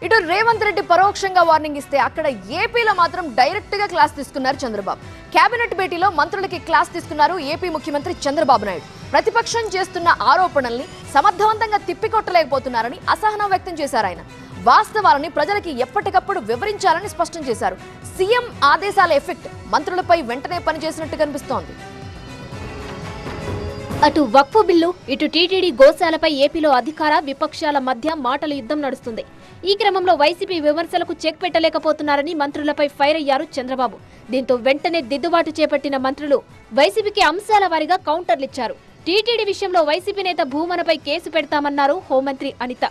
ఇటు రేవంత్ రెడ్డి పరోక్షంగా వార్నింగ్ ఇస్తే అక్కడ ఏపీలో మాత్రం డైరెక్ట్ గా క్లాస్ తీసుకున్నారు చంద్రబాబు. కేబినెట్ భేటీలో మంత్రులకి క్లాస్ తీసుకున్నారు ఏపీ ముఖ్యమంత్రి చంద్రబాబు నాయుడు. ప్రతిపక్షం చేస్తున్న ఆరోపణల్ని సమర్థవంతంగా తిప్పికొట్టలేకపోతున్నారని అసహనం వ్యక్తం చేశారు ఆయన. వాస్తవాలని ప్రజలకి ఎప్పటికప్పుడు వివరించాలని స్పష్టం చేశారు. సీఎం ఆదేశాల ఎఫెక్ట్ మంత్రులపై వెంటనే పనిచేసినట్టు కనిపిస్తోంది. అటు వక్ఫ్ బిల్లు, ఇటు టీటీడీ గోశాలపై ఏపీలో అధికార విపక్షాల మధ్య మాటల యుద్ధం నడుస్తుంది. ఈ క్రమంలో వైసీపీ విమర్శలకు చెక్ పెట్టలేకపోతున్నారని మంత్రులపై ఫైర్ అయ్యారు చంద్రబాబు. దీంతో వెంటనే దిద్దుబాటు చేపట్టిన మంత్రులు వైసీపీకి అంశాల వారీగా కౌంటర్లిచ్చారు. టీటీడీ విషయంలో వైసీపీ నేత భూమనపై కేసు పెడతామన్నారు హోంమంత్రి అనిత.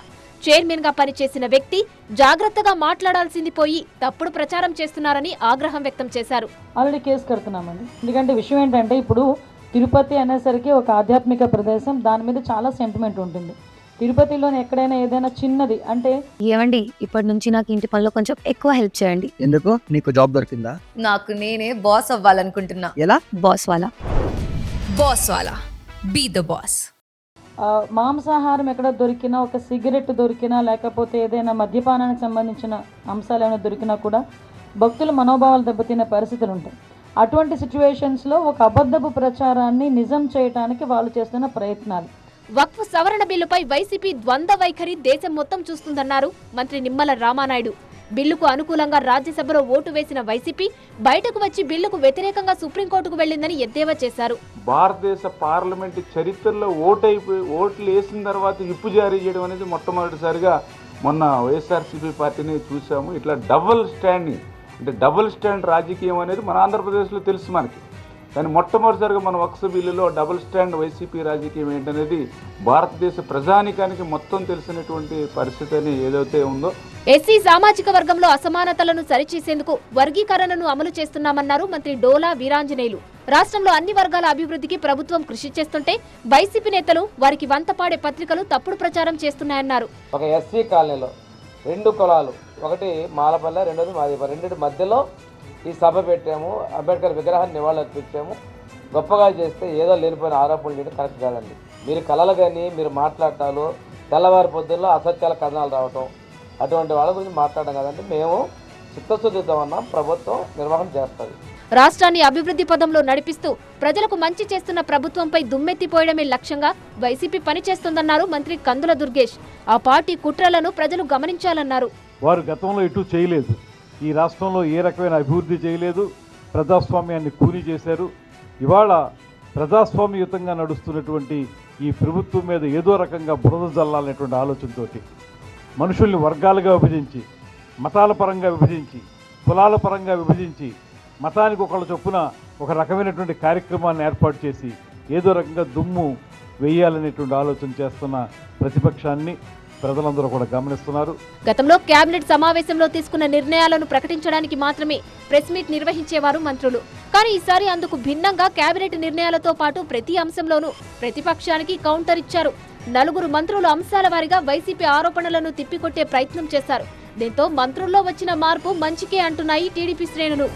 చైర్మన్ గా పనిచేసిన వ్యక్తి జాగ్రత్తగా మాట్లాడాల్సింది పోయి తప్పుడు ప్రచారం చేస్తున్నారని ఆగ్రహం వ్యక్తం చేశారు. ఆల్రెడీ కేసు కడుతున్నామండి. ఎందుకంటే విషయం ఏంటంటే ఇప్పుడు తిరుపతి అనేసరికి ఒక ఆధ్యాత్మిక ప్రదేశం, దాని మీద చాలా సెంటిమెంట్ ఉంటుంది. తిరుపతిలోని ఎక్కడైనా ఏదైనా చిన్నది అంటే ఏమండి ఇప్పటి నుంచి నాకు ఇంటి పనిలో కొంచెం ఎక్కువ హెల్ప్ చేయండి. ఎందుకు? నీకు జాబ్ దొరికిందా? నాకు నేనే బాస్ అవ్వాలనుకుంటున్నా. ఎలా? బాస్ వాలా బీ ద బాస్. మాంసాహారం ఎక్కడ దొరికినా, ఒక సిగరెట్ దొరికినా, లేకపోతే ఏదైనా మద్యపానానికి సంబంధించిన అంశాలు ఏమైనా దొరికినా కూడా భక్తుల మనోభావాలు దెబ్బతినే పరిస్థితులు ఉంటాయి. అటువంటి సిచ్యువేషన్స్లో ఒక అబద్ధపు ప్రచారాన్ని నిజం చేయడానికి వాళ్ళు చేస్తున్న ప్రయత్నాలు. వక్ఫ్ సవరణ బిల్లుపై వైసీపీ ద్వంద్వ వైఖరి దేశం మొత్తం చూస్తుందన్నారు మంత్రి నిమ్మల రామానాయుడు. బిల్లుకు అనుకూలంగా రాజ్యసభలో ఓటు వేసిన వైసీపీ బయటకు వచ్చి బిల్లుకు వ్యతిరేకంగా సుప్రీంకోర్టుకు వెళ్లిందని ఎద్దేవా చేశారు. భారతదేశ పార్లమెంటు చరిత్రలో ఓట్లు వేసిన తర్వాత విప్పు జారీ చేయడం అనేది మొట్టమొదటిసారిగా మొన్న వైఎస్ఆర్సీపీ పార్టీని చూసాము. ఇట్లా డబుల్ స్టాండ్ రాజకీయం అనేది మన ఆంధ్రప్రదేశ్లో తెలుసు మనకి. కానీ మొట్టమొదటిసారిగా మన వక్ఫ్ బిల్లులో డబుల్ స్టాండ్ వైసీపీ రాజకీయం ఏంటనేది భారతదేశ ప్రజానికానికి మొత్తం తెలిసినటువంటి పరిస్థితి అని ఏదైతే ఉందో. ఎస్సీ సామాజిక వర్గంలో అసమానతలను సరిచేసేందుకు వర్గీకరణను అమలు చేస్తున్నామన్నారు మంత్రి డోలా వీరాంజనేయులు. రాష్ట్రంలో అన్ని వర్గాల అభివృద్ధికి ప్రభుత్వం కృషి చేస్తుంటే వైసీపీ నేతలు వారికి వంతపాడే పత్రికలు తప్పుడు ప్రచారం చేస్తున్నాయన్నారు. ఒక ఎస్సీ కాలనీలో 2 కులాలు, ఒకటి మాలపల్లె, రెండోది మాదిపల్లె, రెండింటి మధ్యలో ఈ సభ పెట్టాము, అంబేద్కర్ విగ్రహాన్ని నివాళులు అర్పించాము. గొప్పగా చేస్తే ఏదో లేనిపోయిన ఆరోపణలు చేయడం కరెక్ట్ కాదండి. మీరు కళలు కానీ మీరు మాట్లాడటాలు, తెల్లవారి పొద్దుల్లో అసత్యాల కథనాలు రావటం, అటువంటి వాళ్ళ గురించి మాట్లాడడం కదండి. మేము చిత్తశుద్ధితో ఉన్నాం, ప్రభుత్వం నిర్వహణ చేస్తుంది. రాష్ట్రాన్ని అభివృద్ధి పదంలో నడిపిస్తూ ప్రజలకు మంచి చేస్తున్న ప్రభుత్వంపై దుమ్మెత్తిపోయడమే లక్ష్యంగా వైసీపీ పనిచేస్తుందన్నారు మంత్రి కందుల దుర్గేష్. ఆ పార్టీ కుట్రలను ప్రజలు గమనించాలన్నారు. వారు గతంలో ఎటు చేయలేదు, ఈ రాష్ట్రంలో ఏ రకమైన అభివృద్ధి చేయలేదు, ప్రజాస్వామ్యాన్ని కూని చేశారు. ఇవాళ ప్రజాస్వామ్యయుతంగా నడుస్తున్నటువంటి ఈ ప్రభుత్వం మీద ఏదో రకంగా బురద జల్లాలనేటువంటి ఆలోచనతోటి మనుషుల్ని వర్గాలుగా విభజించి, మతాల పరంగా విభజించి, కులాల పరంగా విభజించి, మతానికి ఒకళ్ళ చొప్పున ఒక రకమైనటువంటి కార్యక్రమాన్ని ఏర్పాటు చేసి ఏదో రకంగా దుమ్ము వేయాలనేటువంటి ఆలోచన చేస్తున్న ప్రతిపక్షాన్ని ప్రజలందరూ కూడా గమనిస్తున్నారు. గతంలో కేబినెట్ సమావేశంలో తీసుకున్న నిర్ణయాలను ప్రకటించడానికి మాత్రమే ప్రెస్ మీట్ నిర్వహించేవారు మంత్రులు. కానీ ఈసారి అందుకు భిన్నంగా కేబినెట్ నిర్ణయాలతో పాటు ప్రతి అంశంలోనూ ప్రతిపక్షానికి కౌంటర్ ఇచ్చారు. 4 మంత్రులు అంశాల వారీగా వైసీపీ ఆరోపణలను తిప్పికొట్టే ప్రయత్నం చేశారు. దీంతో మంత్రుల్లో వచ్చిన మార్పు మంచికే అంటున్నాయి టీడీపీ శ్రేణులు.